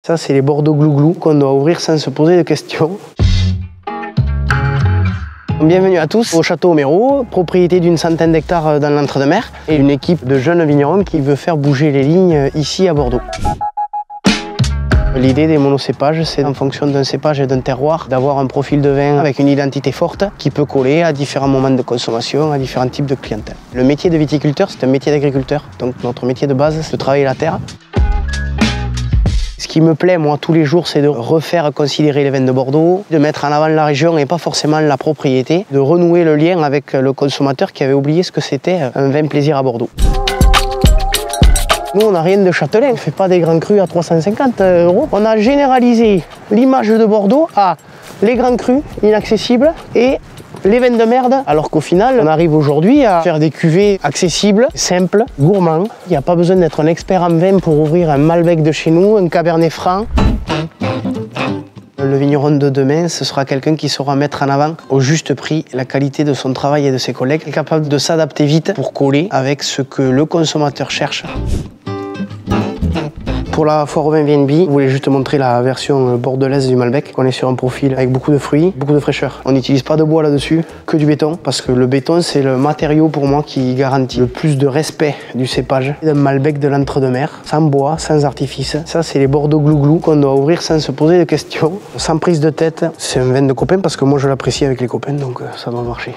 Ça, c'est les Bordeaux Glouglou qu'on doit ouvrir sans se poser de questions. Bienvenue à tous au Château Méraud, propriété d'une centaine d'hectares dans l'Entre-deux-Mers et une équipe de jeunes vignerons qui veut faire bouger les lignes ici à Bordeaux. L'idée des monocépages, c'est en fonction d'un cépage et d'un terroir, d'avoir un profil de vin avec une identité forte qui peut coller à différents moments de consommation, à différents types de clientèle. Le métier de viticulteur, c'est un métier d'agriculteur, donc notre métier de base, c'est de travailler la terre. Ce qui me plaît, moi, tous les jours, c'est de refaire considérer les vins de Bordeaux, de mettre en avant la région et pas forcément la propriété, de renouer le lien avec le consommateur qui avait oublié ce que c'était un vin plaisir à Bordeaux. Nous, on n'a rien de châtelain, on ne fait pas des grands crus à 350 €. On a généralisé l'image de Bordeaux à les grands crus inaccessibles et les vins de merde, alors qu'au final, on arrive aujourd'hui à faire des cuvées accessibles, simples, gourmands. Il n'y a pas besoin d'être un expert en vin pour ouvrir un Malbec de chez nous, un Cabernet Franc. Le vigneron de demain, ce sera quelqu'un qui saura mettre en avant au juste prix la qualité de son travail et de ses collègues, capable de s'adapter vite pour coller avec ce que le consommateur cherche. Pour la foire au vin VNB, je voulais juste te montrer la version bordelaise du Malbec. On est sur un profil avec beaucoup de fruits, beaucoup de fraîcheur. On n'utilise pas de bois là-dessus, que du béton, parce que le béton, c'est le matériau pour moi qui garantit le plus de respect du cépage. Un Malbec de l'Entre-deux-Mers, sans bois, sans artifice. Ça, c'est les Bordeaux Glouglou qu'on doit ouvrir sans se poser de questions, sans prise de tête. C'est un vin de copain parce que moi, je l'apprécie avec les copains, donc ça doit marcher.